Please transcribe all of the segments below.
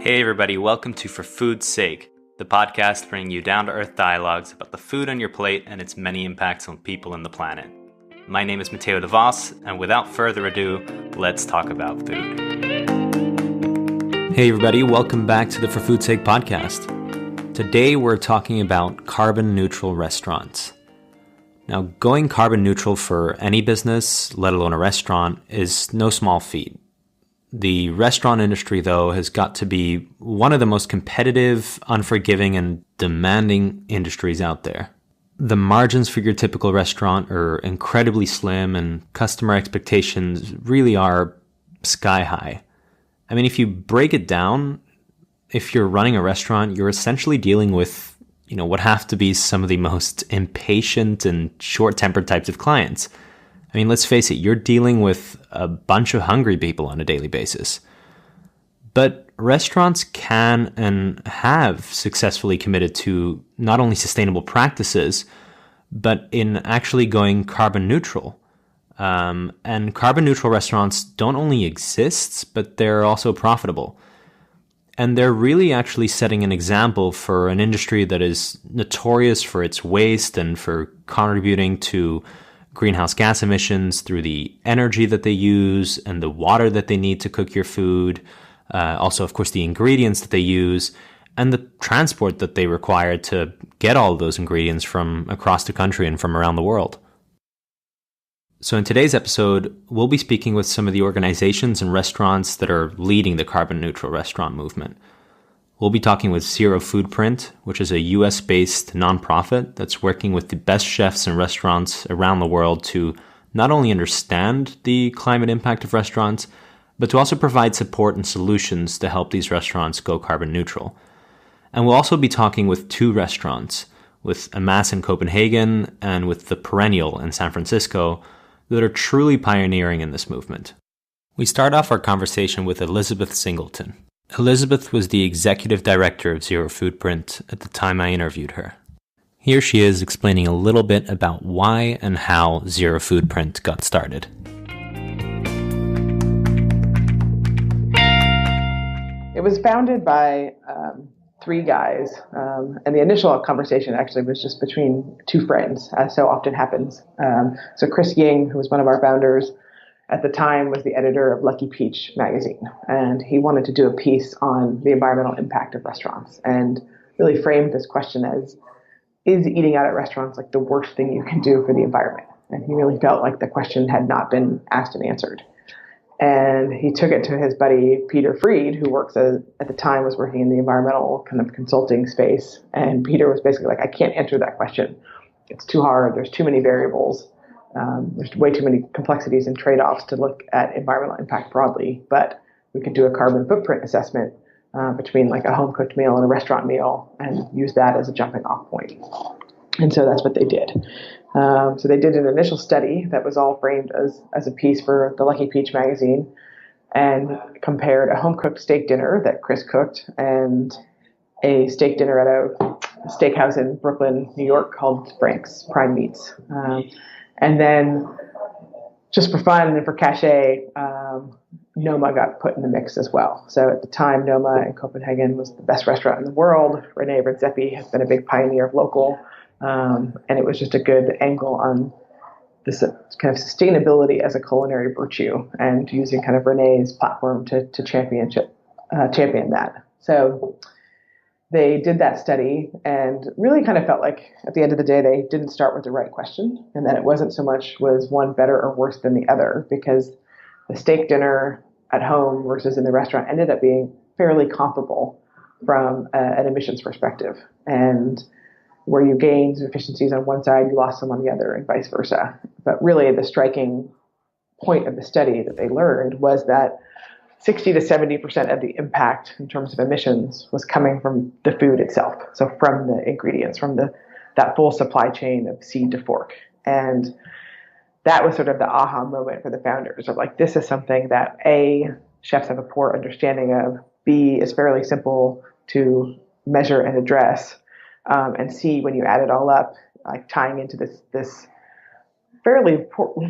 Hey everybody, welcome to For Food's Sake, the podcast bringing you down-to-earth dialogues about the food on your plate and its many impacts on people and the planet. My name is Matteo De Vos, and without further ado, let's talk about food. Hey everybody, welcome back to the For Food's Sake podcast. Today we're talking about carbon neutral restaurants. Now, going carbon neutral for any business, let alone a restaurant, is no small feat. The restaurant industry, though, has got to be one of the most competitive, unforgiving, and demanding industries out there. The margins for your typical restaurant are incredibly slim, and customer expectations really are sky high. I mean, if you break it down, if you're running a restaurant, you're essentially dealing with what have to be some of the most impatient and short-tempered types of clients. I mean, let's face it, you're dealing with a bunch of hungry people on a daily basis. But restaurants can and have successfully committed to not only sustainable practices, but in actually going carbon neutral. And carbon neutral restaurants don't only exist, but they're also profitable. And they're really actually setting an example for an industry that is notorious for its waste and for contributing to greenhouse gas emissions through the energy that they use and the water that they need to cook your food. Also, of course, the ingredients that they use and the transport that they require to get all of those ingredients from across the country and from around the world. So in today's episode, we'll be speaking with some of the organizations and restaurants that are leading the carbon neutral restaurant movement. We'll be talking with ZeroFoodprint, which is a US-based nonprofit that's working with the best chefs and restaurants around the world to not only understand the climate impact of restaurants, but to also provide support and solutions to help these restaurants go carbon neutral. And we'll also be talking with two restaurants, with Amass in Copenhagen and with The Perennial in San Francisco, that are truly pioneering in this movement. We start off our conversation with Elizabeth Singleton. Elizabeth was the executive director of ZeroFoodprint at the time I interviewed her. Here she is explaining a little bit about why and how ZeroFoodprint got started. It was founded by three guys, and the initial conversation actually was just between two friends, as so often happens. So Chris Ying, who was one of our founders, at the time was the editor of Lucky Peach magazine, and he wanted to do a piece on the environmental impact of restaurants and really framed this question as, is eating out at restaurants like the worst thing you can do for the environment? And he really felt like the question had not been asked and answered. And he took it to his buddy, Peter Freed, who at the time was working in the environmental kind of consulting space. And Peter was basically like, I can't answer that question. It's too hard. There's too many variables. There's way too many complexities and trade-offs to look at environmental impact broadly. But we could do a carbon footprint assessment between like a home-cooked meal and a restaurant meal and use that as a jumping-off point. And so that's what they did. So they did an initial study that was all framed as a piece for the Lucky Peach magazine and compared a home-cooked steak dinner that Chris cooked and a steak dinner at a steakhouse in Brooklyn, New York called Frank's Prime Meats. And then just for fun and for cachet, Noma got put in the mix as well. So at the time, Noma in Copenhagen was the best restaurant in the world. Rene Redzepi has been a big pioneer of local. And it was just a good angle on this kind of sustainability as a culinary virtue and using kind of Rene's platform to champion that. So they did that study and really kind of felt like at the end of the day, they didn't start with the right question and that it wasn't so much was one better or worse than the other because the steak dinner at home versus in the restaurant ended up being fairly comparable from an emissions perspective. And where you gained efficiencies on one side, you lost some on the other, and vice versa. But really, the striking point of the study that they learned was that 60 to 70% of the impact in terms of emissions was coming from the food itself. So from the ingredients, from that full supply chain of seed to fork. And that was sort of the aha moment for the founders of like, this is something that A, chefs have a poor understanding of, B, is fairly simple to measure and address, and C, when you add it all up, like tying into this fairly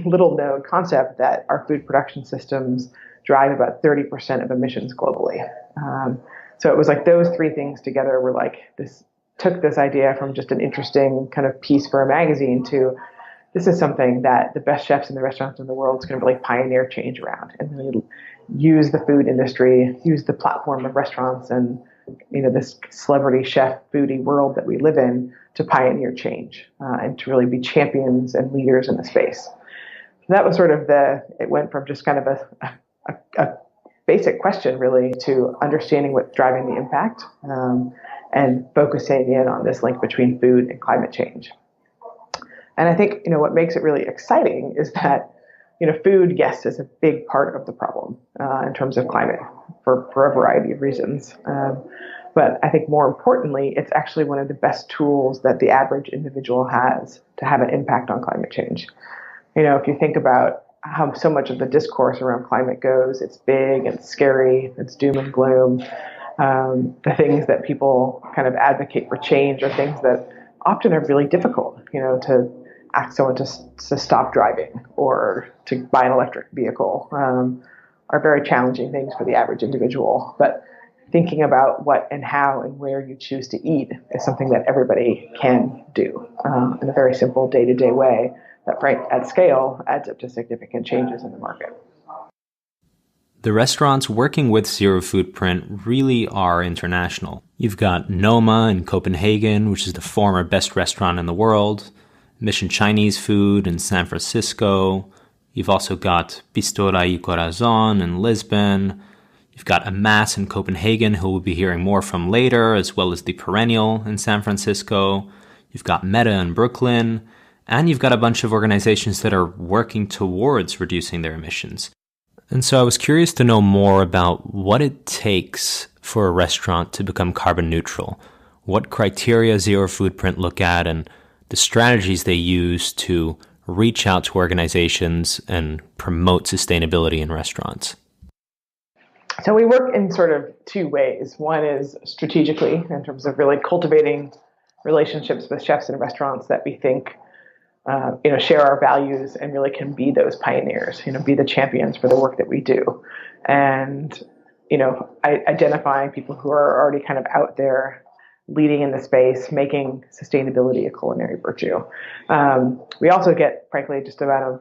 little known concept that our food production systems drive about 30% of emissions globally. So it was like those three things together were like this, took this idea from just an interesting kind of piece for a magazine to this is something that the best chefs in the restaurants in the world is going to really pioneer change around and really use the food industry, use the platform of restaurants and this celebrity chef foodie world that we live in to pioneer change and to really be champions and leaders in the space. So that was sort of it went from just kind of a basic question really to understanding what's driving the impact and focusing in on this link between food and climate change. And I think, what makes it really exciting is that, food, yes, is a big part of the problem in terms of climate for a variety of reasons. But I think more importantly, it's actually one of the best tools that the average individual has to have an impact on climate change. If you think about how so much of the discourse around climate goes, it's big, it's scary, it's doom and gloom. The things that people kind of advocate for change are things that often are really difficult, to ask someone to stop driving or to buy an electric vehicle are very challenging things for the average individual. But thinking about what and how and where you choose to eat is something that everybody can do in a very simple day-to-day way that, right, at scale, adds up to significant changes in the market. The restaurants working with ZeroFoodprint really are international. You've got Noma in Copenhagen, which is the former best restaurant in the world, Mission Chinese Food in San Francisco. You've also got Pistola y Corazon in Lisbon. You've got Amass in Copenhagen, who we'll be hearing more from later, as well as The Perennial in San Francisco. You've got Meta in Brooklyn. And you've got a bunch of organizations that are working towards reducing their emissions. And so I was curious to know more about what it takes for a restaurant to become carbon neutral, what criteria ZeroFoodprint look at, and the strategies they use to reach out to organizations and promote sustainability in restaurants. So we work in sort of two ways. One is strategically in terms of really cultivating relationships with chefs and restaurants that we think share our values and really can be those pioneers, be the champions for the work that we do. And, identifying people who are already kind of out there leading in the space, making sustainability a culinary virtue. We also get, frankly, just about a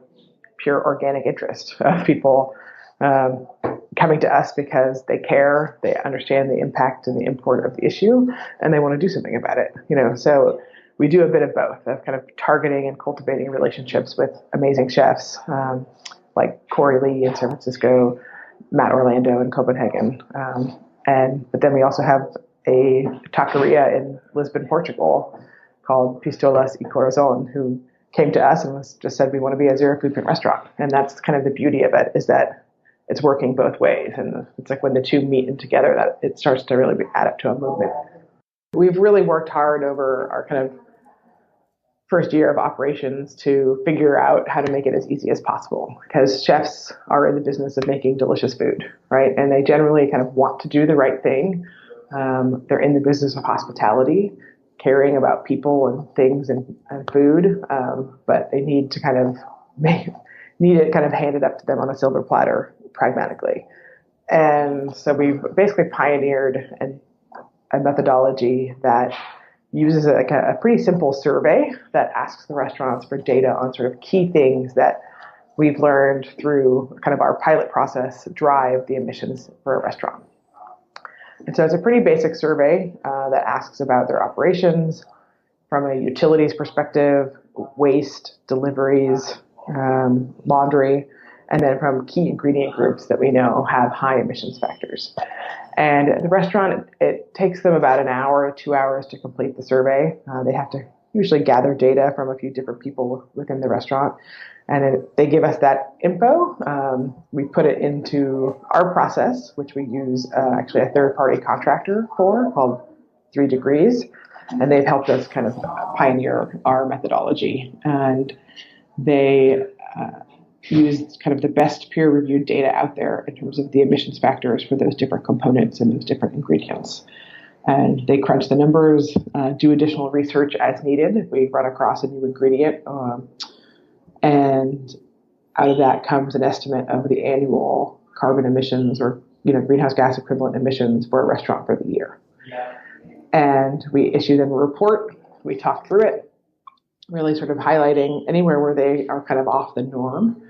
pure organic interest of people coming to us because they care, they understand the impact and the import of the issue, and they want to do something about it. So we do a bit of both, of kind of targeting and cultivating relationships with amazing chefs like Corey Lee in San Francisco, Matt Orlando in Copenhagen. But then we also have a taqueria in Lisbon, Portugal called Pistolas y Corazon, who came to us and just said, we want to be a ZeroFoodprint restaurant. And that's kind of the beauty of it, is that it's working both ways. And it's like when the two meet in together, that it starts to really add up to a movement. We've really worked hard over our kind of first year of operations to figure out how to make it as easy as possible, because chefs are in the business of making delicious food, right? And they generally kind of want to do the right thing. They're in the business of hospitality, caring about people and things and food, but they need to kind of need it kind of handed up to them on a silver platter pragmatically. And so we've basically pioneered a methodology that uses a pretty simple survey that asks the restaurants for data on sort of key things that we've learned through kind of our pilot process drive the emissions for a restaurant. And so it's a pretty basic survey that asks about their operations from a utilities perspective, waste, deliveries, laundry, and then from key ingredient groups that we know have high emissions factors. And at the restaurant, it takes them about an hour, 2 hours to complete the survey. They have to usually gather data from a few different people within the restaurant. And they give us that info. We put it into our process, which we use actually a third-party contractor for called 3 Degrees. And they've helped us kind of pioneer our methodology. And they used kind of the best peer-reviewed data out there in terms of the emissions factors for those different components and those different ingredients. And they crunch the numbers, do additional research as needed if we run across a new ingredient. And out of that comes an estimate of the annual carbon emissions or greenhouse gas equivalent emissions for a restaurant for the year. And we issue them a report. We talk through it, really sort of highlighting anywhere where they are kind of off the norm,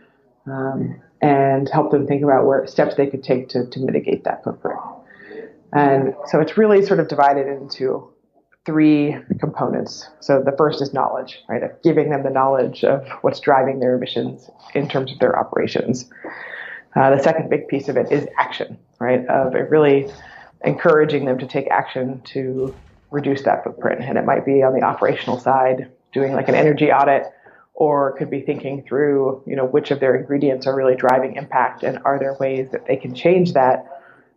and help them think about where steps they could take to mitigate that footprint. And so it's really sort of divided into three components. So the first is knowledge, right? Of giving them the knowledge of what's driving their emissions in terms of their operations. The second big piece of it is action, right? Of really encouraging them to take action to reduce that footprint. And it might be on the operational side, doing like an energy audit, or it could be thinking through, which of their ingredients are really driving impact, and are there ways that they can change that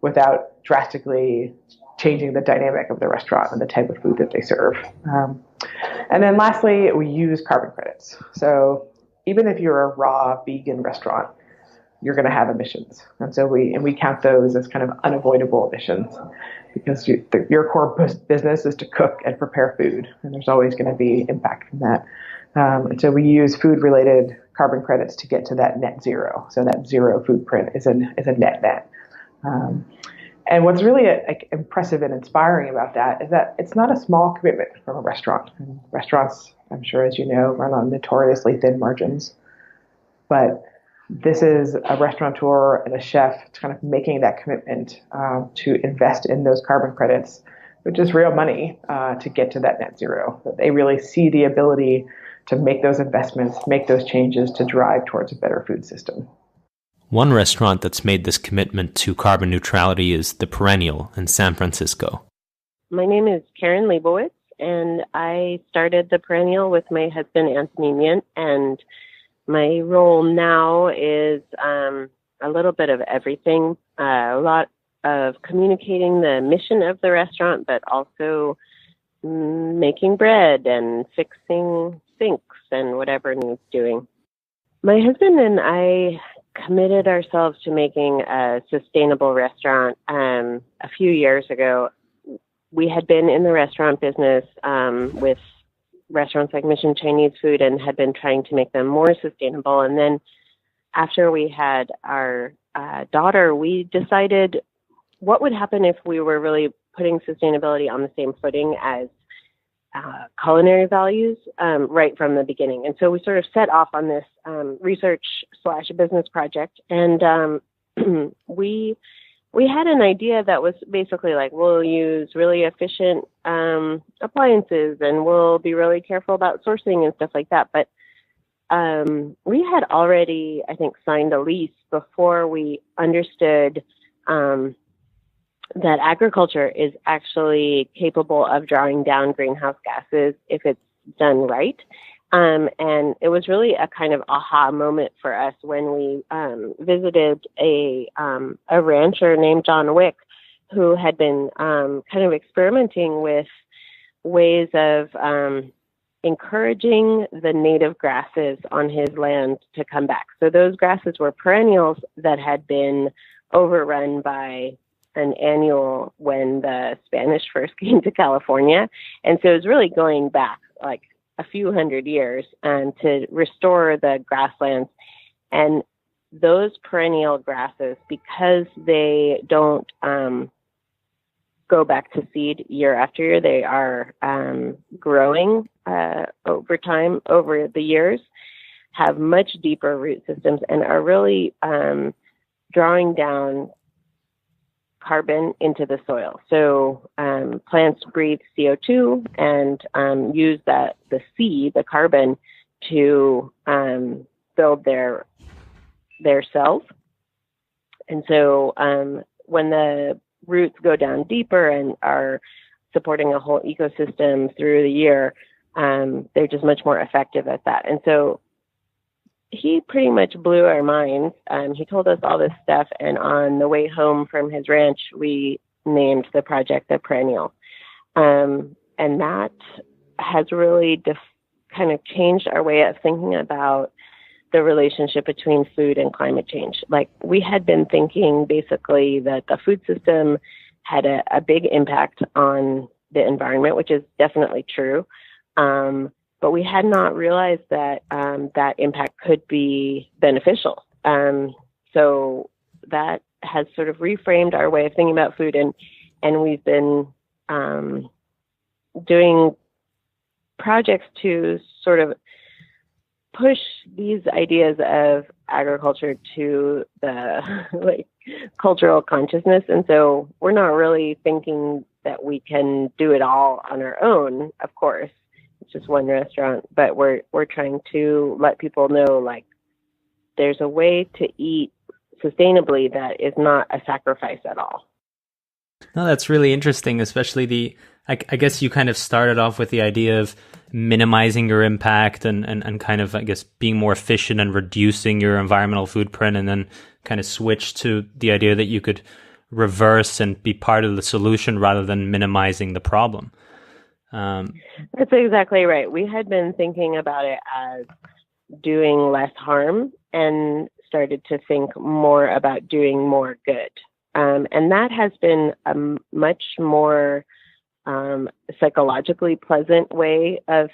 without drastically changing the dynamic of the restaurant and the type of food that they serve. And then lastly, we use carbon credits. So even if you're a raw vegan restaurant, you're going to have emissions. And so we count those as kind of unavoidable emissions, because your core business is to cook and prepare food, and there's always going to be impact from that. And so we use food-related carbon credits to get to that net zero. So that zero footprint is a net. And what's really impressive and inspiring about that is that it's not a small commitment from a restaurant. And restaurants, I'm sure, as you know, run on notoriously thin margins. But this is a restaurateur and a chef kind of making that commitment to invest in those carbon credits, which is real money to get to that net zero. That they really see the ability to make those investments, make those changes to drive towards a better food system. One restaurant that's made this commitment to carbon neutrality is The Perennial in San Francisco. My name is Karen Leibowitz, and I started The Perennial with my husband, Anthony Mint, and my role now is a little bit of everything, a lot of communicating the mission of the restaurant, but also making bread and fixing sinks and whatever needs doing. My husband and I committed ourselves to making a sustainable restaurant a few years ago. We had been in the restaurant business with restaurants like Mission Chinese Food and had been trying to make them more sustainable. And then after we had our daughter, we decided what would happen if we were really putting sustainability on the same footing as culinary values right from the beginning. And so we sort of set off on this research/business project. And we had an idea that was basically like, we'll use really efficient appliances and we'll be really careful about sourcing and stuff like that. But we had already, I think, signed a lease before we understood that agriculture is actually capable of drawing down greenhouse gases if it's done right. And it was really a kind of aha moment for us when we visited a rancher named John Wick, who had been kind of experimenting with ways of encouraging the native grasses on his land to come back. So those grasses were perennials that had been overrun by an annual when the Spanish first came to California. And so it was really going back like a few hundred years to restore the grasslands. And those perennial grasses, because they don't go back to seed year after year, they are growing over time, over the years, have much deeper root systems and are really drawing down carbon into the soil. So plants breathe CO2 and use the carbon, to build their cells. And so when the roots go down deeper and are supporting a whole ecosystem through the year, they're just much more effective at that. And so he pretty much blew our minds. He told us all this stuff, and on the way home from his ranch, we named the project The Perennial. And that has really kind of changed our way of thinking about the relationship between food and climate change. Like, we had been thinking basically that the food system had a big impact on the environment, which is definitely true. But we had not realized that that impact could be beneficial. So that has sort of reframed our way of thinking about food, and we've been doing projects to sort of push these ideas of agriculture to the like cultural consciousness. And so we're not really thinking that we can do it all on our own, of course. It's just one restaurant, but we're trying to let people know, like, there's a way to eat sustainably that is not a sacrifice at all. No, that's really interesting, especially I guess you kind of started off with the idea of minimizing your impact and kind of, I guess, being more efficient and reducing your environmental footprint, and then kind of switch to the idea that you could reverse and be part of the solution rather than minimizing the problem. That's exactly right. We had been thinking about it as doing less harm and started to think more about doing more good. And that has been a much more psychologically pleasant way of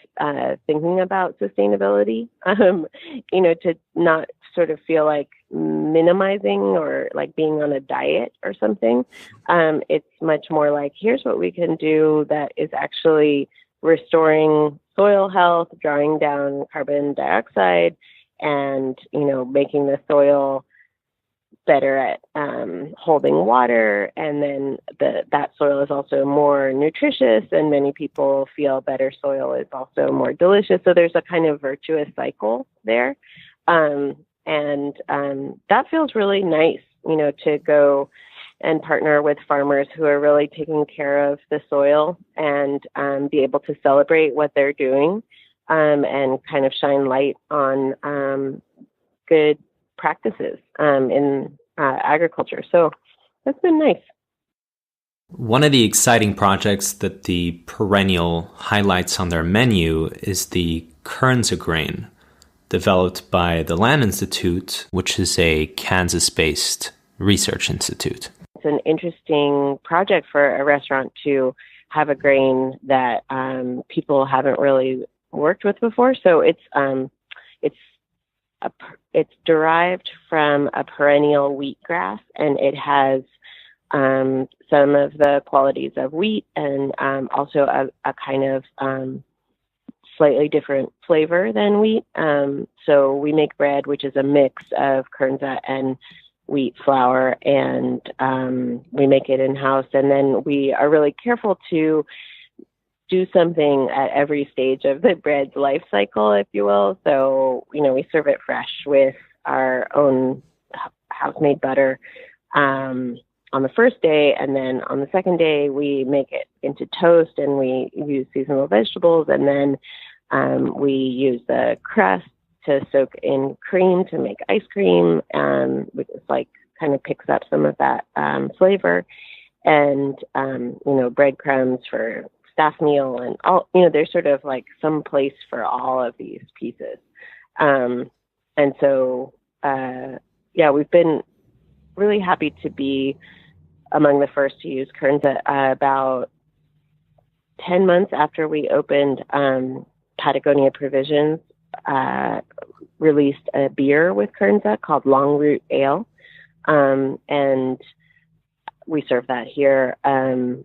thinking about sustainability, to not sort of feel like minimizing or like being on a diet or something. It's much more like, here's what we can do that is actually restoring soil health, drawing down carbon dioxide, and, making the soil better at holding water, and then that soil is also more nutritious, and many people feel better soil is also more delicious. So there's a kind of virtuous cycle there, and that feels really nice, to go and partner with farmers who are really taking care of the soil and be able to celebrate what they're doing, and kind of shine light on good practices in agriculture. So that's been nice. One of the exciting projects that the Perennial highlights on their menu is the Kernza grain, developed by the Land Institute, which is a Kansas-based research institute. It's an interesting project for a restaurant to have a grain that people haven't really worked with before. So it's derived from a perennial wheatgrass, and it has some of the qualities of wheat, and also a kind of slightly different flavor than wheat. So we make bread, which is a mix of kernza and wheat flour, and we make it in-house. And then we are really careful to do something at every stage of the bread's life cycle, if you will. So, we serve it fresh with our own house-made butter on the first day, and then on the second day, we make it into toast, and we use seasonal vegetables, and then we use the crust to soak in cream to make ice cream, which is like kind of picks up some of that flavor, and breadcrumbs for staff meal, and all, there's sort of like some place for all of these pieces. And so, we've been really happy to be among the first to use kernza. About 10 months after we opened, Patagonia Provisions released a beer with kernza called Long Root Ale. And we serve that here. And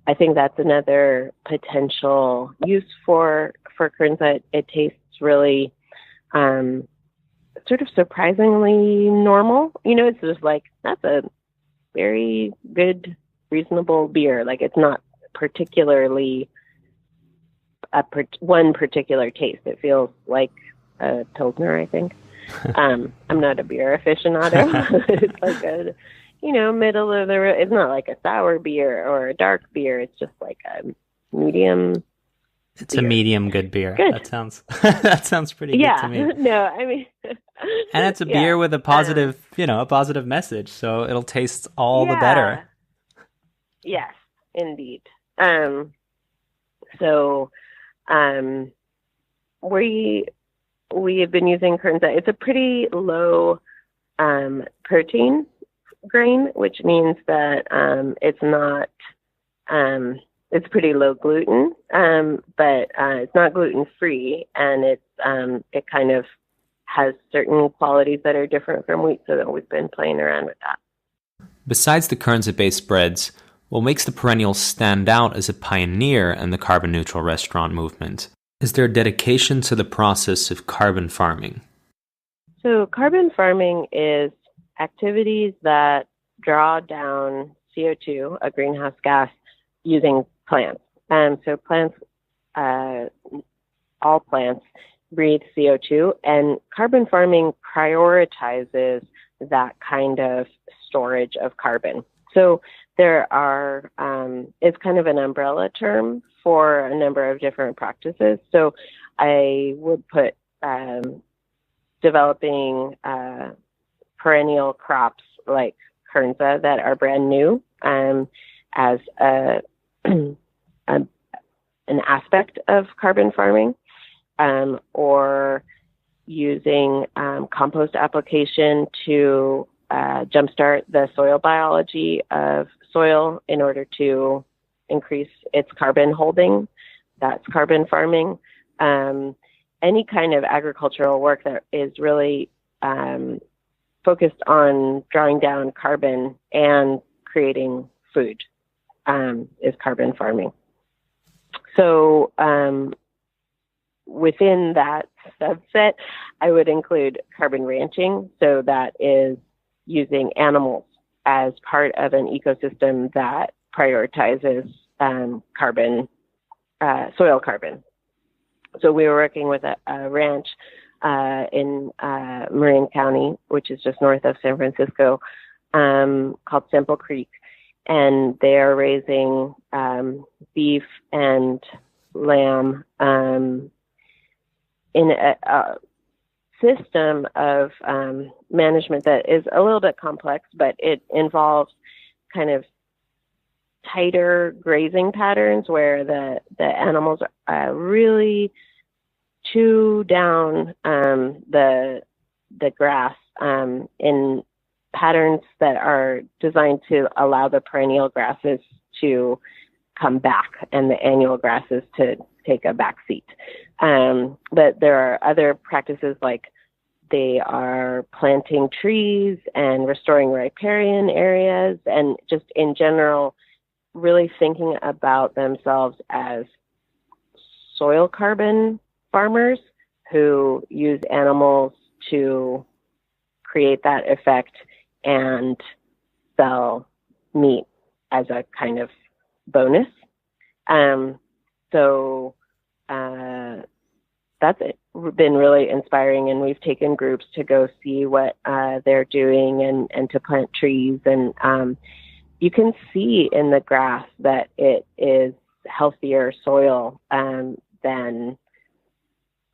I think that's another potential use for kernza. It tastes really sort of surprisingly normal. It's just like, that's a very good, reasonable beer. Like, it's not particularly one particular taste. It feels like a Pilsner, I think. I'm not a beer aficionado. It's like a middle of the road. It's not like a sour beer or a dark beer. It's just like a medium. It's beer. A medium good beer. Good. That sounds pretty good to me. No, I mean, and it's a beer with a positive, a positive message. So it'll taste all the better. Yes, indeed. We have been using kernza. It's a pretty low protein grain, which means that it's not it's pretty low gluten, but it's not gluten free, and it kind of has certain qualities that are different from wheat, so that we've been playing around with that. Besides the kernza-based breads, what makes the Perennial stand out as a pioneer in the carbon-neutral restaurant movement is their dedication to the process of carbon farming. So carbon farming is activities that draw down CO2, a greenhouse gas, using plants. So plants, all plants breathe CO2, and carbon farming prioritizes that kind of storage of carbon. So there are, it's kind of an umbrella term for a number of different practices. So I would put developing perennial crops like kernza that are brand new as an aspect of carbon farming, or using compost application to jumpstart the soil biology of soil in order to increase its carbon holding. That's carbon farming. Any kind of agricultural work that is really focused on drawing down carbon and creating food is carbon farming. So within that subset, I would include carbon ranching. So that is using animals as part of an ecosystem that prioritizes carbon, soil carbon. So we were working with a ranch in Marin County, which is just north of San Francisco, called Simple Creek. And they are raising beef and lamb in a system of management that is a little bit complex, but it involves kind of tighter grazing patterns where the animals really chew down the grass in patterns that are designed to allow the perennial grasses to come back and the annual grasses to take a back seat. But there are other practices like they are planting trees and restoring riparian areas, and just in general, really thinking about themselves as soil carbon farmers who use animals to create that effect and sell meat as a kind of bonus. So that's been really inspiring, and we've taken groups to go see what they're doing and to plant trees. And you can see in the grass that it is healthier soil than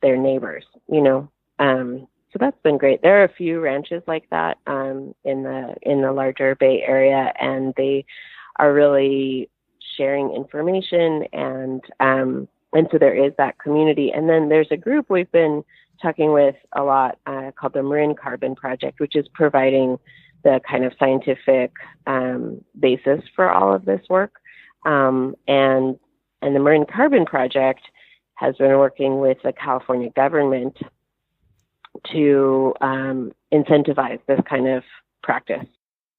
their neighbors, you know. So that's been great. There are a few ranches like that in the larger Bay Area, and they are really sharing information, and so there is that community. And then there's a group we've been talking with a lot called the Marin Carbon Project, which is providing the kind of scientific basis for all of this work. And the Marin Carbon Project has been working with the California government to incentivize this kind of practice.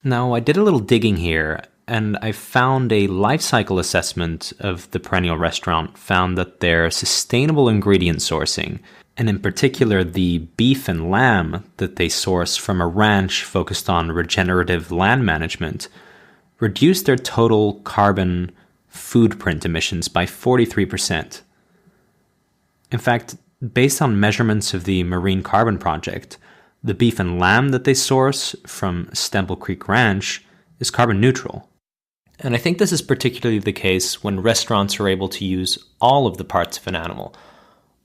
Now, I did a little digging here, and I found a life cycle assessment of the Perennial Restaurant found that their sustainable ingredient sourcing, and in particular the beef and lamb that they source from a ranch focused on regenerative land management, reduced their total carbon foodprint emissions by 43%. In fact, based on measurements of the Marine Carbon Project, the beef and lamb that they source from Stemple Creek Ranch is carbon neutral. And I think this is particularly the case when restaurants are able to use all of the parts of an animal,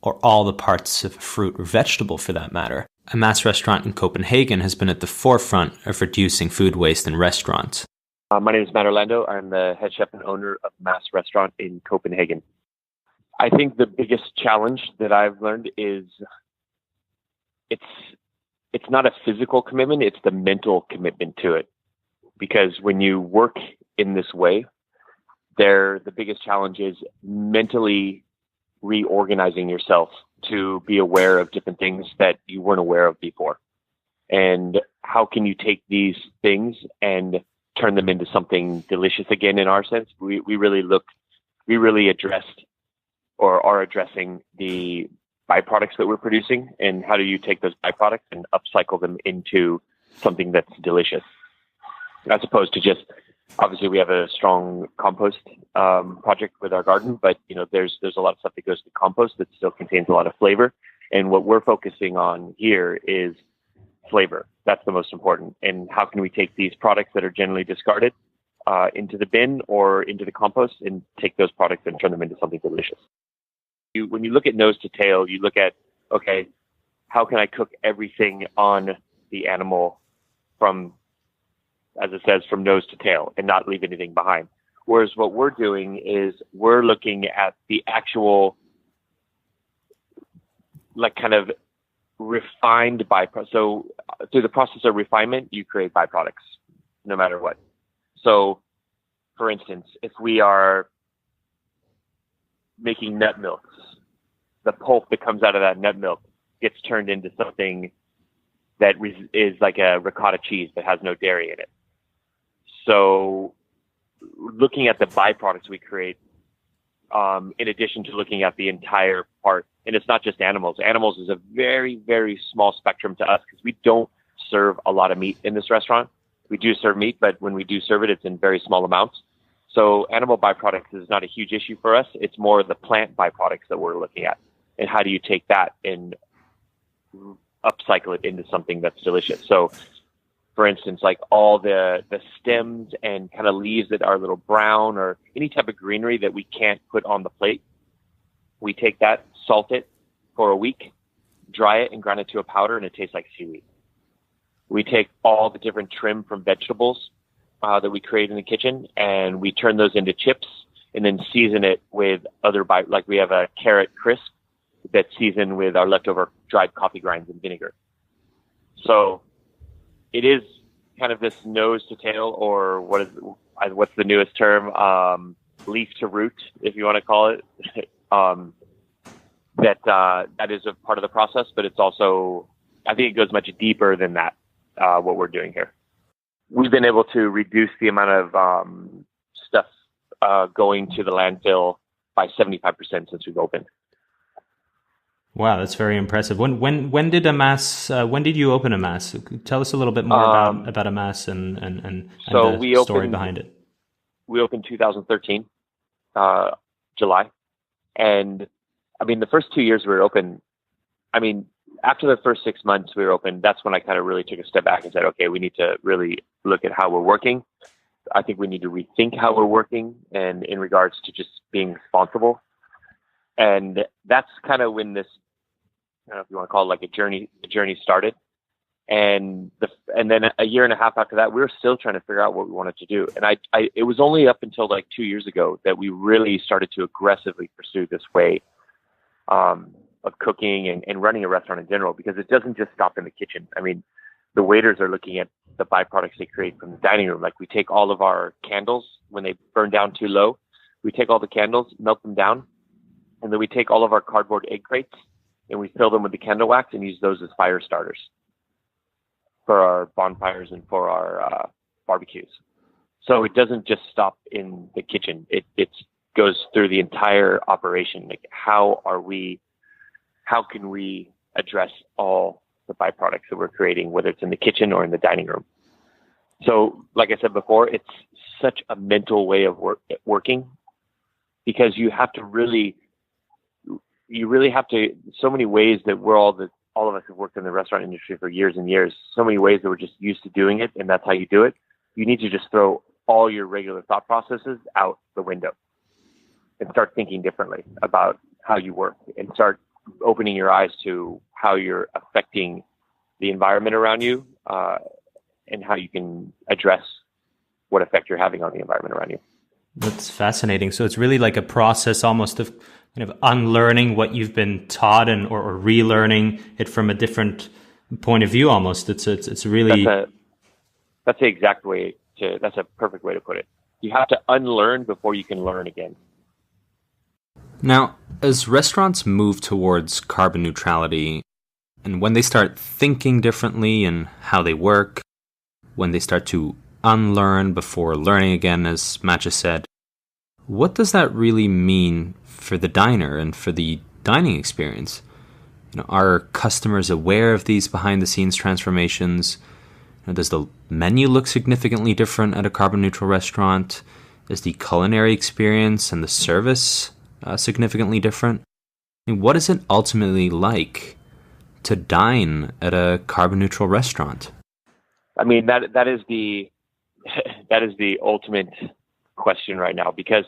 or all the parts of a fruit or vegetable for that matter. Amass Restaurant in Copenhagen has been at the forefront of reducing food waste in restaurants. My name is Matt Orlando. I'm the head chef and owner of Amass Restaurant in Copenhagen. I think the biggest challenge that I've learned is it's not a physical commitment, it's the mental commitment to it. Because when you work in this way, the biggest challenge is mentally reorganizing yourself to be aware of different things that you weren't aware of before. And how can you take these things and turn them into something delicious again? In our sense, we really addressed or are addressing the byproducts that we're producing, and how do you take those byproducts and upcycle them into something that's delicious, as opposed to just, obviously we have a strong compost project with our garden, but there's a lot of stuff that goes to compost that still contains a lot of flavor. And what we're focusing on here is flavor. That's the most important. And how can we take these products that are generally discarded into the bin or into the compost and take those products and turn them into something delicious? When you look at nose to tail, you look at, okay, how can I cook everything on the animal from, as it says, from nose to tail and not leave anything behind? Whereas what we're doing is we're looking at the actual, like, kind of refined byproducts. So through the process of refinement, you create byproducts no matter what. So for instance, if we are making nut milks, the pulp that comes out of that nut milk gets turned into something that is like a ricotta cheese that has no dairy in it. So looking at the byproducts we create, in addition to looking at the entire part, and it's not just animals. Animals is a very, very small spectrum to us because we don't serve a lot of meat in this restaurant. We do serve meat, but when we do serve it, it's in very small amounts. So animal byproducts is not a huge issue for us. It's more the plant byproducts that we're looking at. And how do you take that and upcycle it into something that's delicious? So for instance, like all the stems and kind of leaves that are a little brown, or any type of greenery that we can't put on the plate, we take that, salt it for a week, dry it, and grind it to a powder, and it tastes like seaweed. We take all the different trim from vegetables that we create in the kitchen, and we turn those into chips and then season it with other, like we have a carrot crisp that's seasoned with our leftover dried coffee grinds and vinegar. So it is kind of this nose to tail, or what's the newest term? Leaf to root, if you want to call it. That is a part of the process, but it's also, I think it goes much deeper than that, what we're doing here. We've been able to reduce the amount of stuff going to the landfill by 75% since we've opened. Wow, that's very impressive. When did Amass? When did you open Amass? Tell us a little bit more about Amass and so the story behind it. We opened 2013, July, and I mean the first 2 years we were open. I mean, after the first 6 months we were open, that's when I kind of really took a step back and said, okay, we need to really look at how we're working. I think we need to rethink how we're working, and in regards to just being responsible. And that's kind of when this, I don't know if you want to call it like a journey started. And then a year and a half after that, we were still trying to figure out what we wanted to do. And it was only up until like 2 years ago that we really started to aggressively pursue this way of cooking and running a restaurant in general, because it doesn't just stop in the kitchen. I mean, the waiters are looking at the byproducts they create from the dining room. Like we take all of our candles when they burn down too low, we take all the candles, melt them down, and then we take all of our cardboard egg crates and we fill them with the candle wax and use those as fire starters for our bonfires and for our barbecues. So it doesn't just stop in the kitchen. It goes through the entire operation. Like how can we address all the byproducts that we're creating, whether it's in the kitchen or in the dining room? So like I said before, it's such a mental way of working, because you really have to, so many ways that all of us have worked in the restaurant industry for years and years, so many ways that we're just used to doing it, and that's how you do it. You need to just throw all your regular thought processes out the window and start thinking differently about how you work, and start opening your eyes to how you're affecting the environment around you, and how you can address what effect you're having on the environment around you. That's fascinating. So it's really like a process almost of kind of unlearning what you've been taught or relearning it from a different point of view almost. It's really... That's the exact way that's a perfect way to put it. You have to unlearn before you can learn again. Now, as restaurants move towards carbon neutrality, and when they start thinking differently in how they work, when they start to unlearn before learning again, as Matt just said, what does that really mean for the diner and for the dining experience? Are customers aware of these behind-the-scenes transformations? Does the menu look significantly different at a carbon-neutral restaurant? Is the culinary experience and the service significantly different? What is it ultimately like to dine at a carbon-neutral restaurant? I mean, that is the ultimate question right now, because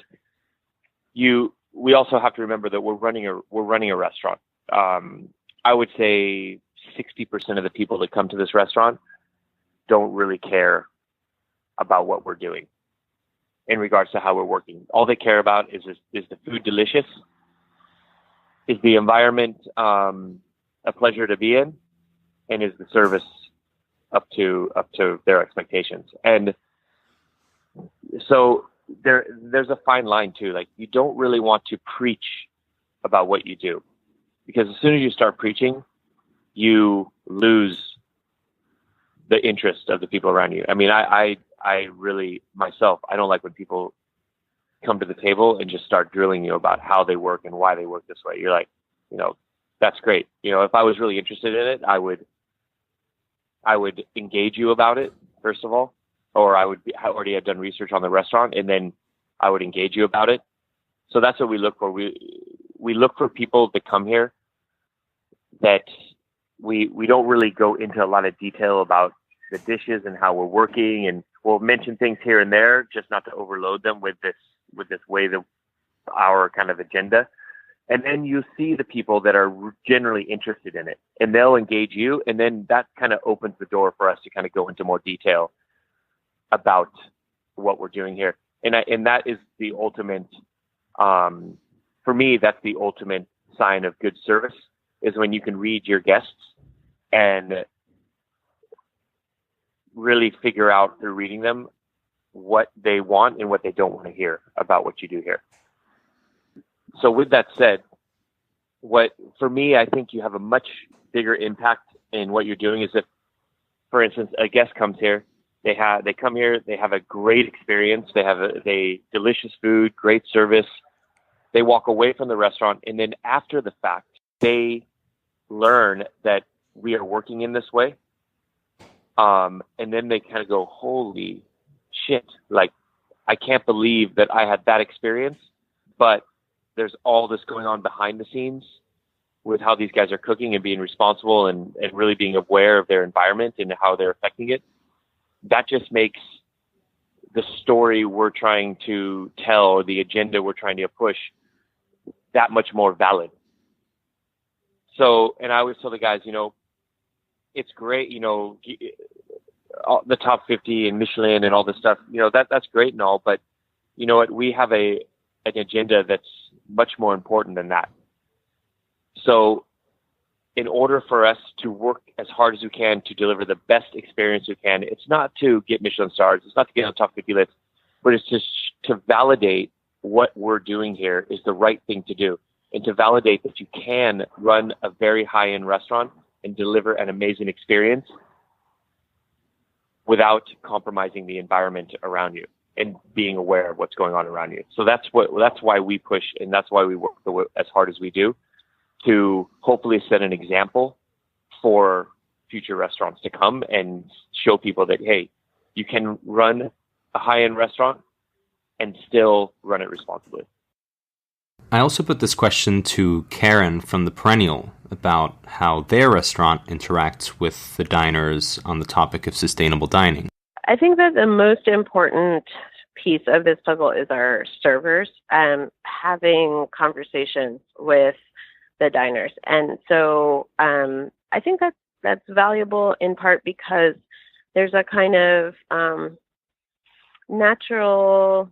we also have to remember that we're running a restaurant. I would say 60% of the people that come to this restaurant don't really care about what we're doing in regards to how we're working. All they care about is the food delicious? Is the environment a pleasure to be in? And is the service up to their expectations? And so there's a fine line too. Like, you don't really want to preach about what you do, because as soon as you start preaching, you lose the interest of the people around you. I mean, I really, myself, I don't like when people come to the table and just start drilling you about how they work and why they work this way. You're like, that's great. If I was really interested in it, I would engage you about it, first of all, or I already have done research on the restaurant, and then I would engage you about it. So that's what we look for. We look for people that come here that we don't really go into a lot of detail about the dishes and how we're working, and we'll mention things here and there just not to overload them with this way that our kind of agenda. And then you see the people that are generally interested in it, and they'll engage you, and then that kind of opens the door for us to kind of go into more detail about what we're doing here. And that is the ultimate, for me, that's the ultimate sign of good service, is when you can read your guests and really figure out through reading them what they want and what they don't want to hear about what you do here. So with that said, for me, I think you have a much bigger impact in what you're doing is if, for instance, a guest comes here, they come here, they have a great experience, they have a delicious food, great service. They walk away from the restaurant, and then after the fact, they learn that we are working in this way. And then they kind of go, holy shit, like, I can't believe that I had that experience, but there's all this going on behind the scenes with how these guys are cooking and being responsible and really being aware of their environment and how they're affecting it. That just makes the story we're trying to tell, or the agenda we're trying to push, that much more valid. So, and I always tell the guys, it's great, the top 50 and Michelin and all this stuff, that's great and all, but you know what, we have an agenda that's much more important than that. So in order for us to work as hard as we can to deliver the best experience we can, it's not to get Michelin stars, it's not to get on the top 50 list, but it's just to validate what we're doing here is the right thing to do, and to validate that you can run a very high-end restaurant and deliver an amazing experience without compromising the environment around you and being aware of what's going on around you. So that's why we push, and that's why we work as hard as we do, to hopefully set an example for future restaurants to come and show people that, hey, you can run a high-end restaurant and still run it responsibly. I also put this question to Karen from The Perennial about how their restaurant interacts with the diners on the topic of sustainable dining. I think that the most important piece of this puzzle is our servers having conversations with the diners. And so I think that's valuable in part because there's a kind of natural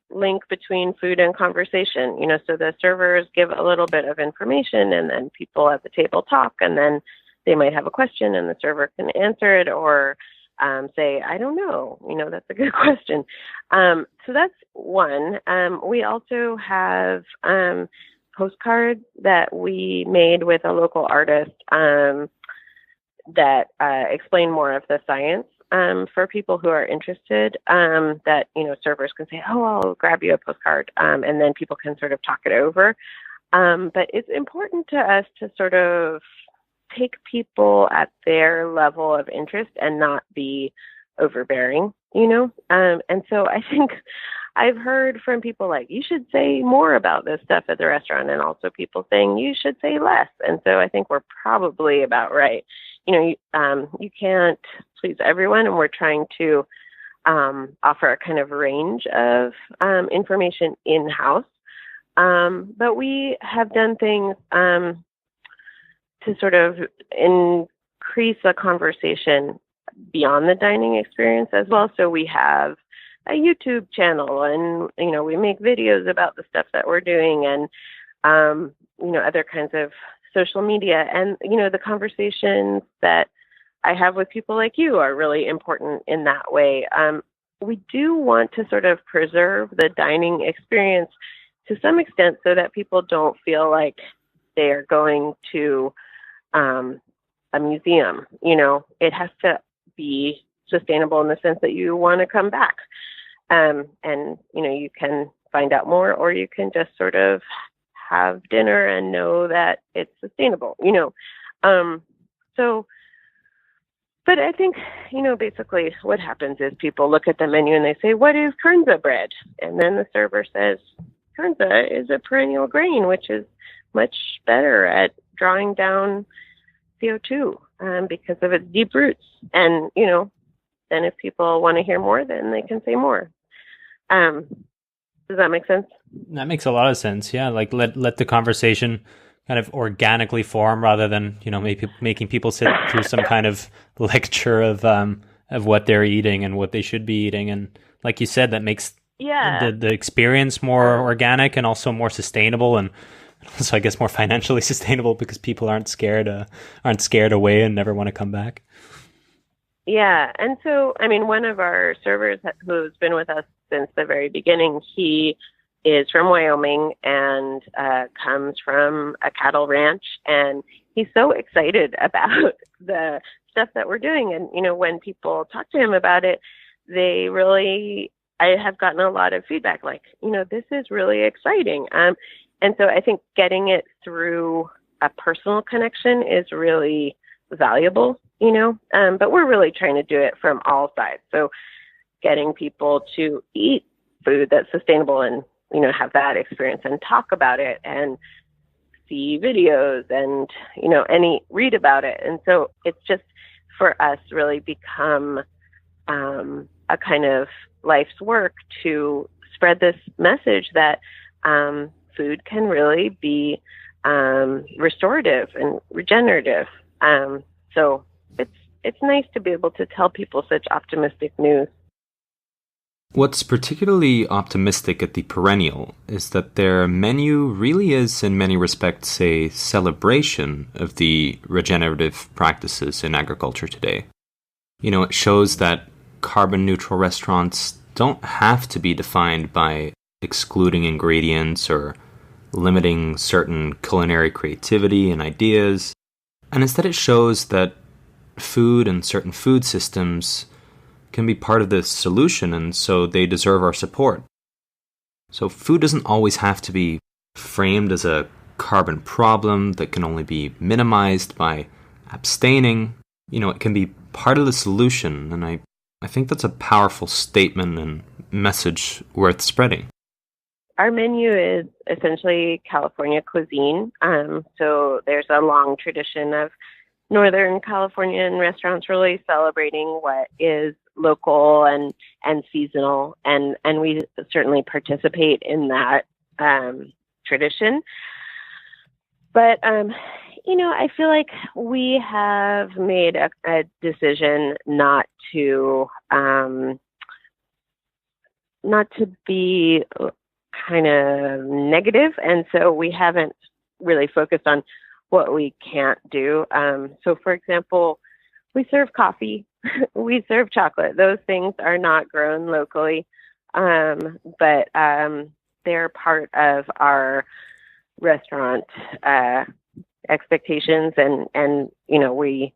link between food and conversation, so the servers give a little bit of information and then people at the table talk, and then they might have a question and the server can answer it, or say, I don't know, that's a good question. So that's one. We also have postcards that we made with a local artist that explain more of the science for people who are interested, that, servers can say, oh, I'll grab you a postcard, and then people can sort of talk it over. But it's important to us to sort of take people at their level of interest and not be overbearing, and so I think I've heard from people like, you should say more about this stuff at the restaurant, and also people saying you should say less. And so I think we're probably about right. You can't please everyone, and we're trying to offer a kind of range of information in-house. But we have done things to sort of increase the conversation beyond the dining experience as well. So we have a YouTube channel, and, we make videos about the stuff that we're doing, and, other kinds of social media. And, the conversations that I have with people like you are really important in that way. We do want to sort of preserve the dining experience to some extent so that people don't feel like they are going to a museum. It has to be sustainable in the sense that you want to come back. And, you can find out more, or you can just sort of have dinner and know that it's sustainable, but I think, basically what happens is people look at the menu and they say, what is kernza bread? And then the server says, kernza is a perennial grain, which is much better at drawing down CO2 because of its deep roots. And, then if people want to hear more, then they can say more. Does that make sense? That makes a lot of sense. Yeah, like let the conversation kind of organically form rather than maybe making people sit through some kind of lecture of what they're eating and what they should be eating. And like you said, that makes the experience more organic and also more sustainable, and also I guess more financially sustainable because people aren't scared away and never want to come back. Yeah. And so, one of our servers who's been with us since the very beginning, he is from Wyoming and comes from a cattle ranch. And he's so excited about the stuff that we're doing. And, when people talk to him about it, I have gotten a lot of feedback like, this is really exciting. And so I think getting it through a personal connection is really valuable, but we're really trying to do it from all sides. So getting people to eat food that's sustainable and, have that experience and talk about it and see videos and, read about it. And so it's just for us really become a kind of life's work to spread this message that food can really be restorative and regenerative. So it's nice to be able to tell people such optimistic news. What's particularly optimistic at The Perennial is that their menu really is, in many respects, a celebration of the regenerative practices in agriculture today. It shows that carbon-neutral restaurants don't have to be defined by excluding ingredients or limiting certain culinary creativity and ideas, and instead it shows that food and certain food systems can be part of the solution, and so they deserve our support. So food doesn't always have to be framed as a carbon problem that can only be minimized by abstaining. It can be part of the solution, and I think that's a powerful statement and message worth spreading. Our menu is essentially California cuisine. So there's a long tradition of Northern Californian restaurants really celebrating what is local and seasonal, and we certainly participate in that tradition. But I feel like we have made a decision not to be kind of negative, and so we haven't really focused on what we can't do. So, for example, we serve coffee we serve chocolate. Those things are not grown locally, but they're part of our restaurant expectations, and we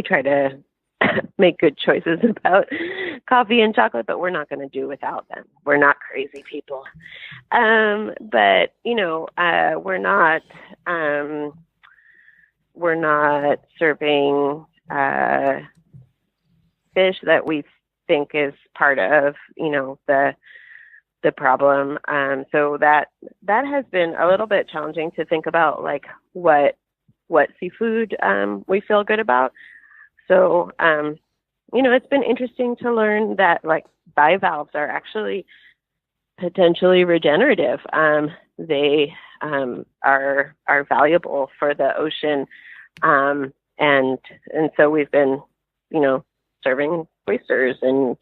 try to make good choices about coffee and chocolate, but we're not going to do without them. We're not crazy people. But we're not serving fish that we think is part of the problem. So that has been a little bit challenging to think about, like what seafood we feel good about. So it's been interesting to learn that like bivalves are actually potentially regenerative. They are valuable for the ocean, and so we've been serving oysters and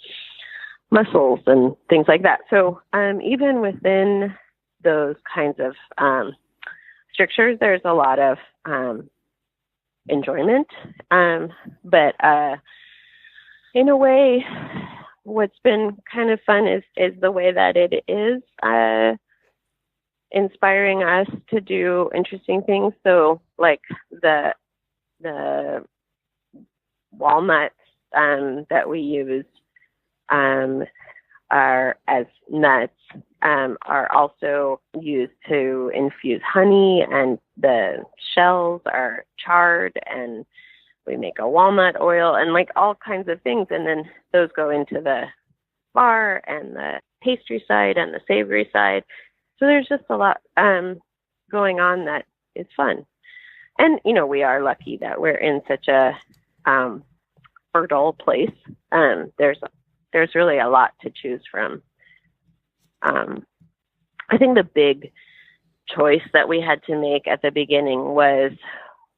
mussels and things like that. So even within those kinds of strictures, there's a lot of enjoyment. But in a way, what's been kind of fun is the way that it is inspiring us to do interesting things. So like the walnuts that we use are as nuts are also used to infuse honey, and the shells are charred, and we make a walnut oil and like all kinds of things. And then those go into the bar and the pastry side and the savory side. So there's just a lot going on that is fun. And, we are lucky that we're in such a fertile place. There's really a lot to choose from. I think the big choice that we had to make at the beginning was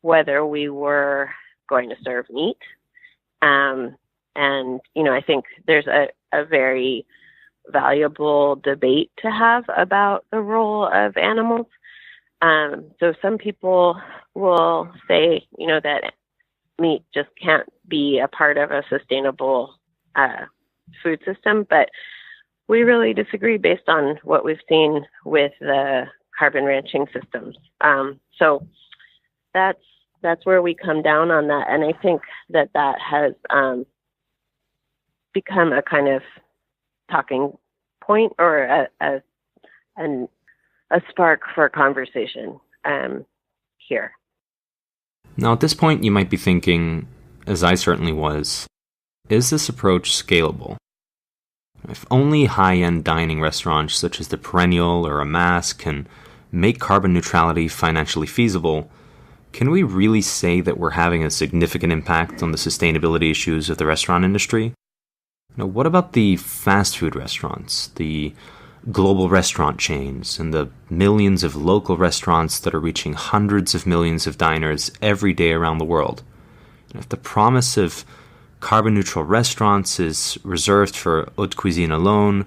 whether we were going to serve meat. And, I think there's a very valuable debate to have about the role of animals. So some people will say, that meat just can't be a part of a sustainable food system, but we really disagree based on what we've seen with the carbon ranching systems. So that's where we come down on that, and I think that has become a kind of talking point or a spark for conversation here. Now, at this point, you might be thinking, as I certainly was, is this approach scalable? If only high-end dining restaurants such as The Perennial or Amass can make carbon neutrality financially feasible, can we really say that we're having a significant impact on the sustainability issues of the restaurant industry? What about the fast food restaurants, the global restaurant chains, and the millions of local restaurants that are reaching hundreds of millions of diners every day around the world? If the promise of carbon neutral restaurants is reserved for haute cuisine alone,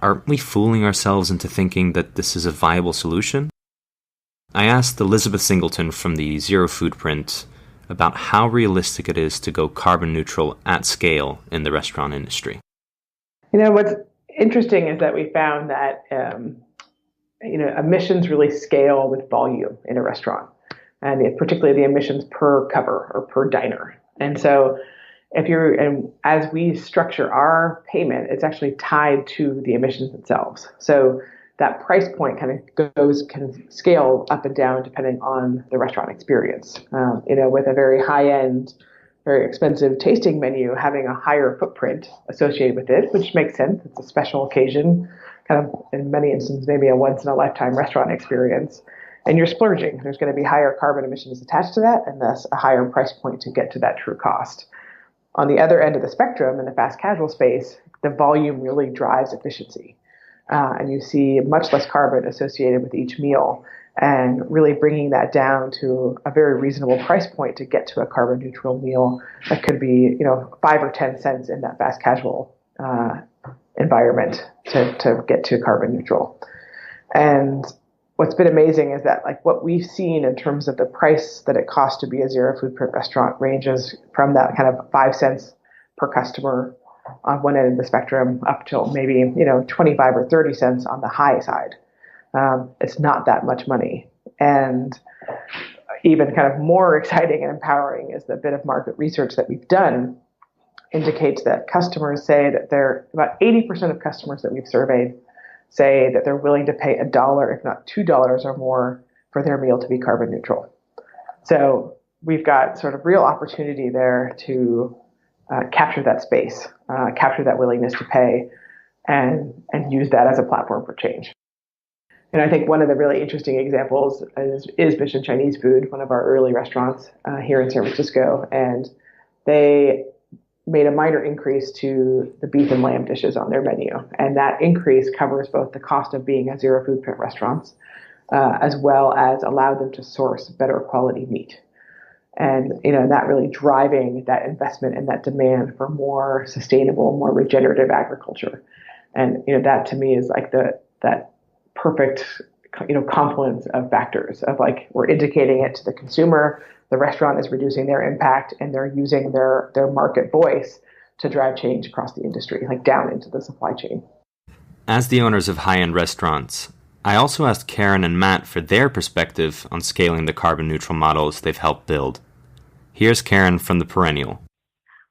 aren't we fooling ourselves into thinking that this is a viable solution? I asked Elizabeth Singleton from the ZeroFoodprint about how realistic it is to go carbon neutral at scale in the restaurant industry. What's interesting is that we found that emissions really scale with volume in a restaurant, and particularly the emissions per cover or per diner. And so as we structure our payment, it's actually tied to the emissions themselves. So that price point can scale up and down depending on the restaurant experience. With a very high-end, very expensive tasting menu having a higher footprint associated with it, which makes sense. It's a special occasion, kind of in many instances, maybe a once-in-a-lifetime restaurant experience. And you're splurging. There's going to be higher carbon emissions attached to that, and thus a higher price point to get to that true cost. On the other end of the spectrum, in the fast casual space, the volume really drives efficiency. And you see much less carbon associated with each meal, and really bringing that down to a very reasonable price point to get to a carbon neutral meal that could be, 5 or 10 cents in that fast casual environment to get to carbon neutral. And what's been amazing is that what we've seen in terms of the price that it costs to be a ZeroFoodprint restaurant ranges from that kind of 5 cents per customer on one end of the spectrum up till maybe 25 or 30 cents on the high side. It's not that much money. And even kind of more exciting and empowering is the bit of market research that we've done indicates that customers say that about 80% of customers that we've surveyed say that they're willing to pay $1, if not $2 or more for their meal to be carbon neutral. So we've got sort of real opportunity there to capture that space, capture that willingness to pay, and use that as a platform for change. And I think one of the really interesting examples is Mission Chinese Food, one of our early restaurants here in San Francisco. And they made a minor increase to the beef and lamb dishes on their menu. And that increase covers both the cost of being a ZeroFoodprint restaurant, as well as allowed them to source better quality meat. And, that really driving that investment and that demand for more sustainable, more regenerative agriculture. And, that to me is like that perfect, confluence of factors of like, we're indicating it to the consumer, the restaurant is reducing their impact, and they're using their market voice to drive change across the industry, like down into the supply chain. As the owners of high-end restaurants, I also asked Karen and Matt for their perspective on scaling the carbon neutral models they've helped build. Here's Karen from The Perennial.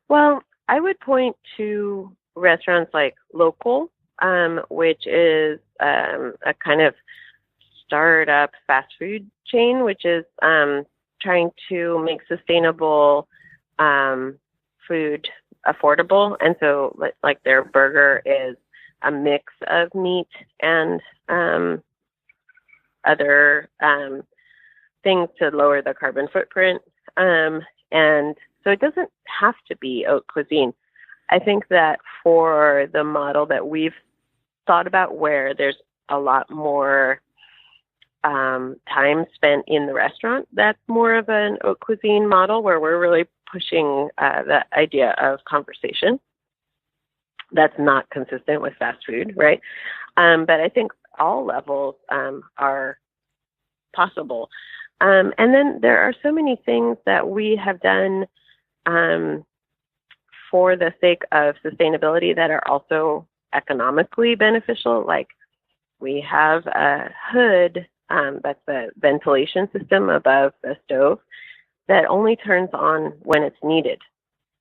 Well, I would point to restaurants like Local, which is a kind of startup fast food chain, which is trying to make sustainable food affordable. And so like their burger is a mix of meat and other things to lower the carbon footprint. And so it doesn't have to be haute cuisine. I think that for the model that we've thought about, where there's a lot more time spent in the restaurant, that's more of an haute cuisine model where we're really pushing the idea of conversation. That's not consistent with fast food, right? But I think all levels are possible. And then there are so many things that we have done for the sake of sustainability that are also economically beneficial. Like we have a hood that's the ventilation system above the stove that only turns on when it's needed.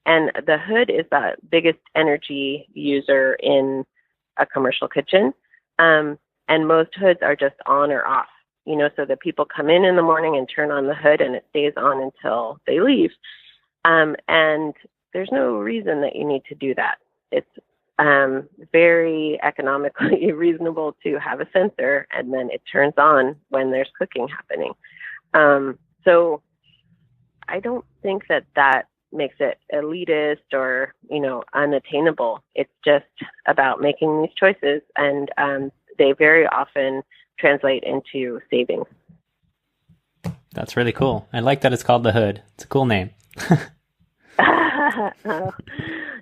And the hood is the biggest energy user in a commercial kitchen. And most hoods are just on or off, so that people come in the morning and turn on the hood and it stays on until they leave. And there's no reason that you need to do that. It's very economically reasonable to have a sensor, and then it turns on when there's cooking happening. So I don't think that makes it elitist or, unattainable. It's just about making these choices, and they very often translate into savings. That's really cool. I like that it's called the Hood. It's a cool name.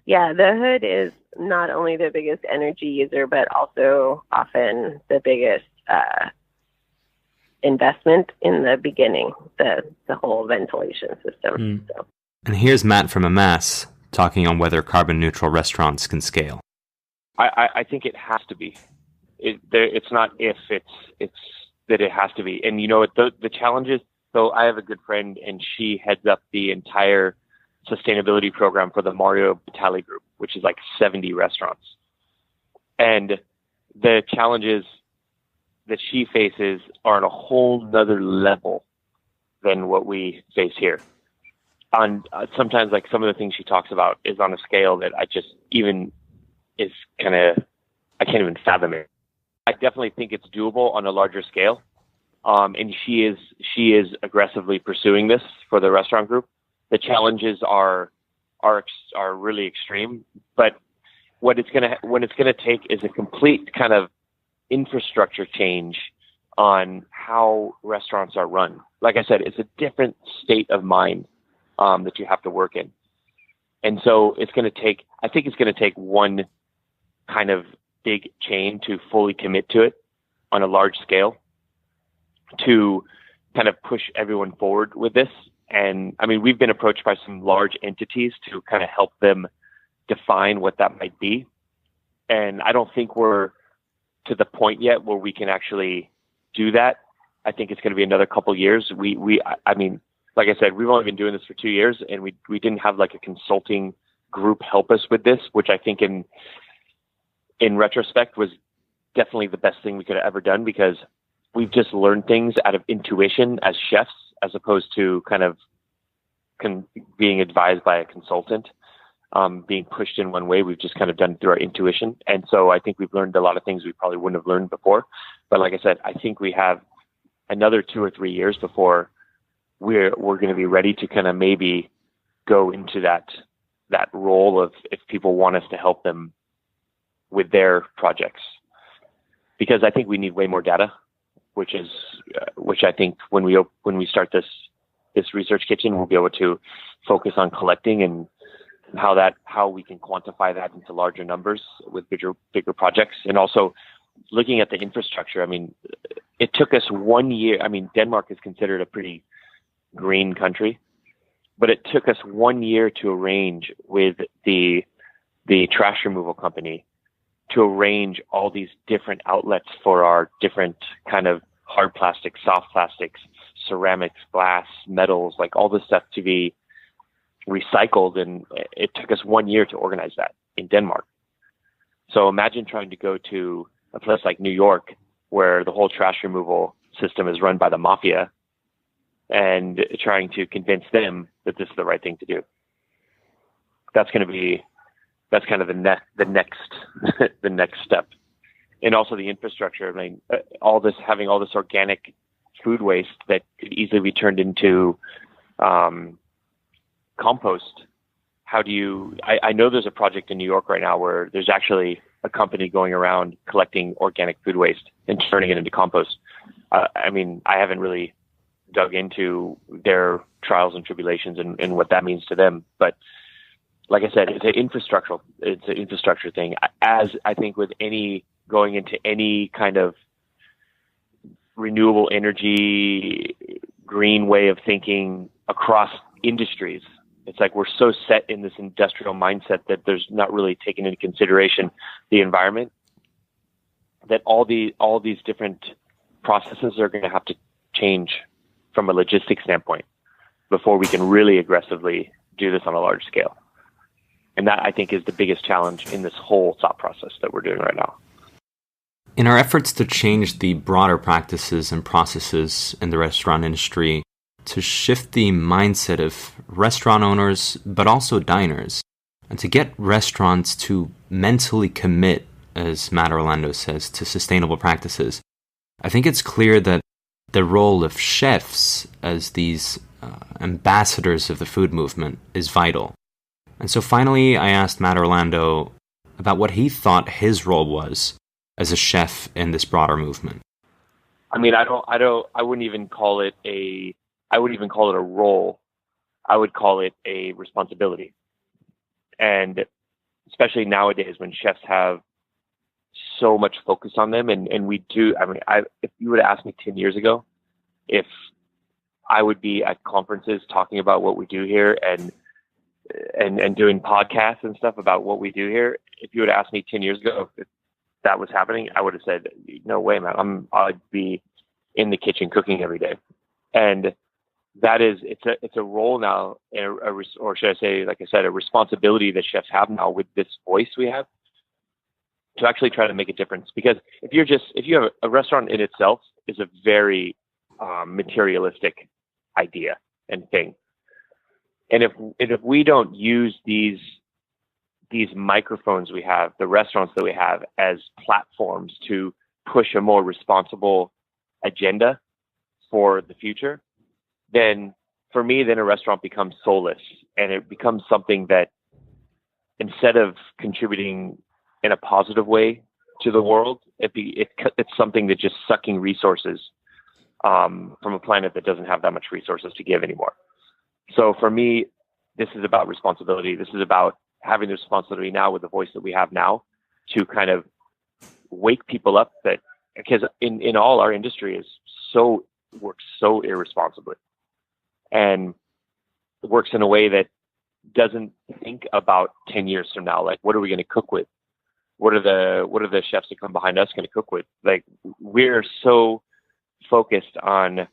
Yeah, the hood is not only the biggest energy user, but also often the biggest investment in the beginning, the whole ventilation system. So. And here's Matt from Amass talking on whether carbon neutral restaurants can scale. I think it has to be. It's not if, it's that it has to be. And the challenges. So I have a good friend, and she heads up the entire sustainability program for the Mario Batali Group, which is like 70 restaurants. And the challenges that she faces are on a whole nother level than what we face here. On sometimes, like some of the things she talks about is on a scale that I can't even fathom it. I definitely think it's doable on a larger scale. And she is aggressively pursuing this for the restaurant group. The challenges are really extreme, but what it's gonna take is a complete kind of infrastructure change on how restaurants are run. Like I said, it's a different state of mind that you have to work in, and so I think it's gonna take one kind of big chain to fully commit to it on a large scale to kind of push everyone forward with this. And I mean, we've been approached by some large entities to kind of help them define what that might be. And I don't think we're to the point yet where we can actually do that. I think it's going to be another couple of years. I mean, like I said, we've only been doing this for 2 years, and we didn't have like a consulting group help us with this, which I think in retrospect was definitely the best thing we could have ever done, because we've just learned things out of intuition as chefs, as opposed to kind of being advised by a consultant, being pushed in one way. We've just kind of done it through our intuition. And so I think we've learned a lot of things we probably wouldn't have learned before. But like I said, I think we have another 2 or 3 years before we're going to be ready to kind of maybe go into that role of, if people want us to help them with their projects, because I think we need way more data, which I think when we start this research kitchen, we'll be able to focus on collecting and how we can quantify that into larger numbers with bigger projects. And also looking at the infrastructure. I mean, it took us 1 year. I mean, Denmark is considered a pretty green country, but it took us 1 year to arrange with the trash removal company to arrange all these different outlets for our different kind of hard plastics, soft plastics, ceramics, glass, metals, like all this stuff to be recycled. And it took us 1 year to organize that in Denmark. So imagine trying to go to a place like New York, where the whole trash removal system is run by the mafia, and trying to convince them that this is the right thing to do. That's kind of the next step. And also the infrastructure. I mean, having all this organic food waste that could easily be turned into compost. I know there's a project in New York right now where there's actually a company going around collecting organic food waste and turning it into compost. I mean, I haven't really dug into their trials and tribulations and what that means to them. But like I said, it's an infrastructure thing. As I think with going into any kind of renewable energy, green way of thinking across industries, it's like we're so set in this industrial mindset that there's not really taken into consideration the environment, that all these different processes are going to have to change from a logistics standpoint before we can really aggressively do this on a large scale. And that, I think, is the biggest challenge in this whole thought process that we're doing right now. In our efforts to change the broader practices and processes in the restaurant industry, to shift the mindset of restaurant owners, but also diners, and to get restaurants to mentally commit, as Matt Orlando says, to sustainable practices, I think it's clear that the role of chefs as these ambassadors of the food movement is vital. And so finally, I asked Matt Orlando about what he thought his role was as a chef in this broader movement. I mean, I wouldn't even call it a role. I would call it a responsibility. And especially nowadays when chefs have so much focus on them, and we do. I mean, if you would ask me 10 years ago if I would be at conferences talking about what we do here and doing podcasts and stuff about what we do here, if you would ask me 10 years ago if that was happening, I would have said, no way, man. I'd be in the kitchen cooking every day. And that is, it's a role now, or should I say, like I said, a responsibility that chefs have now with this voice we have to actually try to make a difference. Because if you have a restaurant in itself is a very materialistic idea and thing. And if we don't use these microphones we have, the restaurants that we have, as platforms to push a more responsible agenda for the future, then for me, then a restaurant becomes soulless, and it becomes something that, instead of contributing in a positive way to the world, it's something that's just sucking resources from a planet that doesn't have that much resources to give anymore. So for me, this is about responsibility. This is about having the responsibility now with the voice that we have now to kind of wake people up, that because in all our industry works so irresponsibly, and works in a way that doesn't think about 10 years from now, like, what are we going to cook with? What are the chefs that come behind us going to cook with? Like, we're so focused on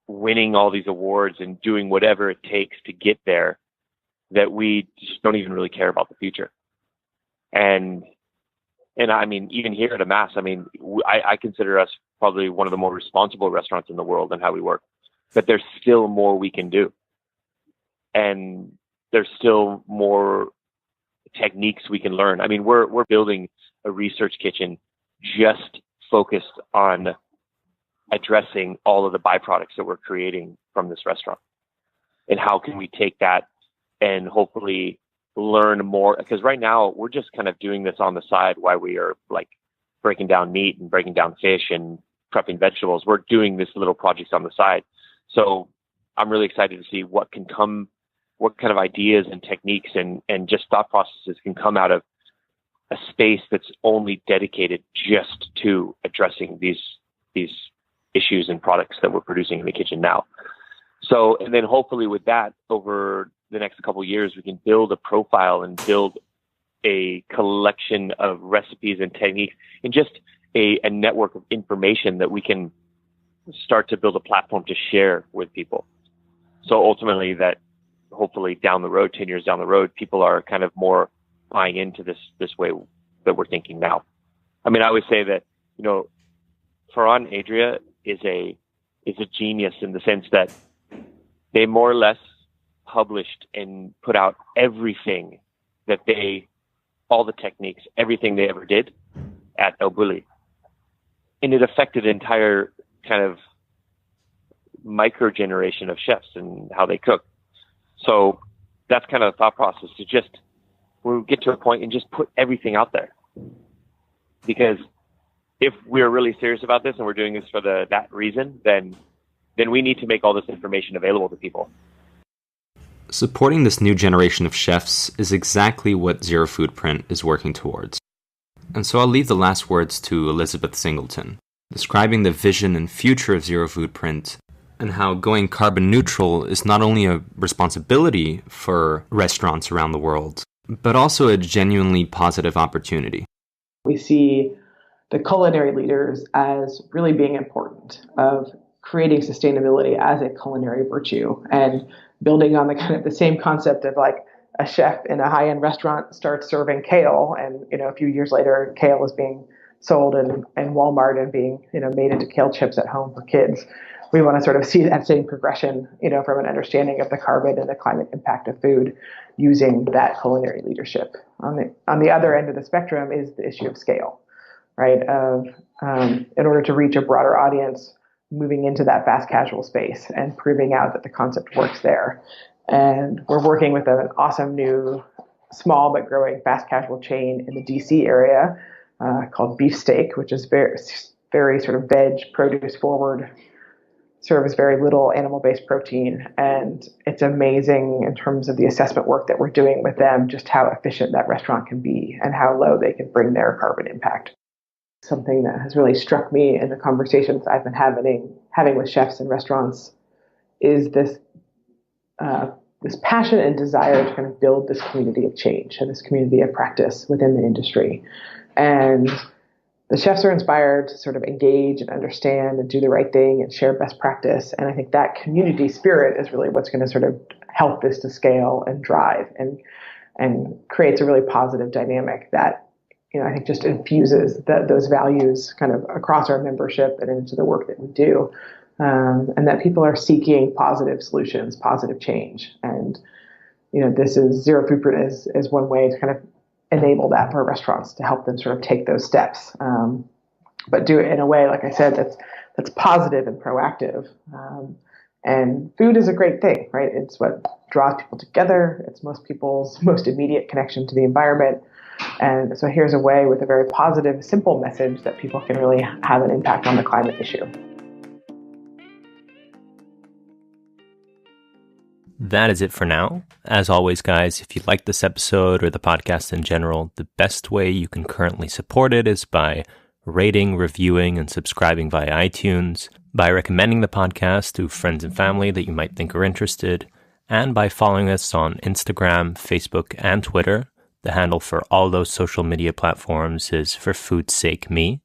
winning all these awards and doing whatever it takes to get there that we just don't even really care about the future. And I mean, even here at Amass, I mean, I consider us probably one of the more responsible restaurants in the world in how we work, but there's still more we can do. And there's still more techniques we can learn. I mean, we're building a research kitchen just focused on addressing all of the byproducts that we're creating from this restaurant. And how can we take that and hopefully learn more? Because right now we're just kind of doing this on the side while we are like breaking down meat and breaking down fish and prepping vegetables. We're doing this little projects on the side. So I'm really excited to see what can come, what kind of ideas and techniques and just thought processes can come out of a space that's only dedicated just to addressing these issues and products that we're producing in the kitchen now. So, and then hopefully with that, over the next couple of years, we can build a profile and build a collection of recipes and techniques and just a network of information that we can start to build a platform to share with people. So ultimately that hopefully down the road, 10 years down the road, people are kind of more buying into this way that we're thinking now. I mean, I would say that, you know, Ferran Adria is a genius in the sense that they more or less published and put out everything that all the techniques, everything they ever did at El Bulli. And it affected an entire kind of micro generation of chefs and how they cook. So that's kind of the thought process, to just, we'll get to a point and just put everything out there. Because if we're really serious about this and we're doing this for that reason, then we need to make all this information available to people. Supporting this new generation of chefs is exactly what ZeroFoodprint is working towards. And so I'll leave the last words to Elizabeth Singleton, describing the vision and future of ZeroFoodprint and how going carbon neutral is not only a responsibility for restaurants around the world, but also a genuinely positive opportunity. We see the culinary leaders as really being important, of creating sustainability as a culinary virtue and building on the kind of the same concept of like a chef in a high-end restaurant starts serving kale, and a few years later kale is being sold in Walmart and being made into kale chips at home for kids. We want to sort of see that same progression, from an understanding of the carbon and the climate impact of food, using that culinary leadership. On the other end of the spectrum is the issue of scale, right? In order to reach a broader audience, moving into that fast casual space and proving out that the concept works there. And we're working with an awesome new small but growing fast casual chain in the DC area called Beefsteak, which is very sort of veg, produce forward, serves very little animal-based protein. And it's amazing in terms of the assessment work that we're doing with them, just how efficient that restaurant can be and how low they can bring their carbon impact. Something that has really struck me in the conversations I've been having with chefs and restaurants is this passion and desire to kind of build this community of change and this community of practice within the industry. And the chefs are inspired to sort of engage and understand and do the right thing and share best practice. And I think that community spirit is really what's going to sort of help this to scale and drive and creates a really positive dynamic that, I think just infuses those values kind of across our membership and into the work that we do. And that people are seeking positive solutions, positive change. And, this is ZeroFoodprint is one way to kind of enable that for restaurants, to help them sort of take those steps. But do it in a way, like I said, that's positive and proactive. And food is a great thing, right? It's what draws people together. It's most people's most immediate connection to the environment. And so here's a way with a very positive, simple message that people can really have an impact on the climate issue. That is it for now. As always, guys, if you like this episode or the podcast in general, the best way you can currently support it is by rating, reviewing, and subscribing via iTunes, by recommending the podcast to friends and family that you might think are interested, and by following us on Instagram, Facebook, and Twitter. The handle for all those social media platforms is For Food's Sake Me.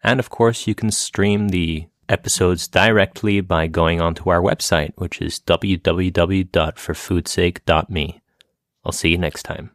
And of course, you can stream the episodes directly by going onto our website, which is www.forfoodsake.me. I'll see you next time.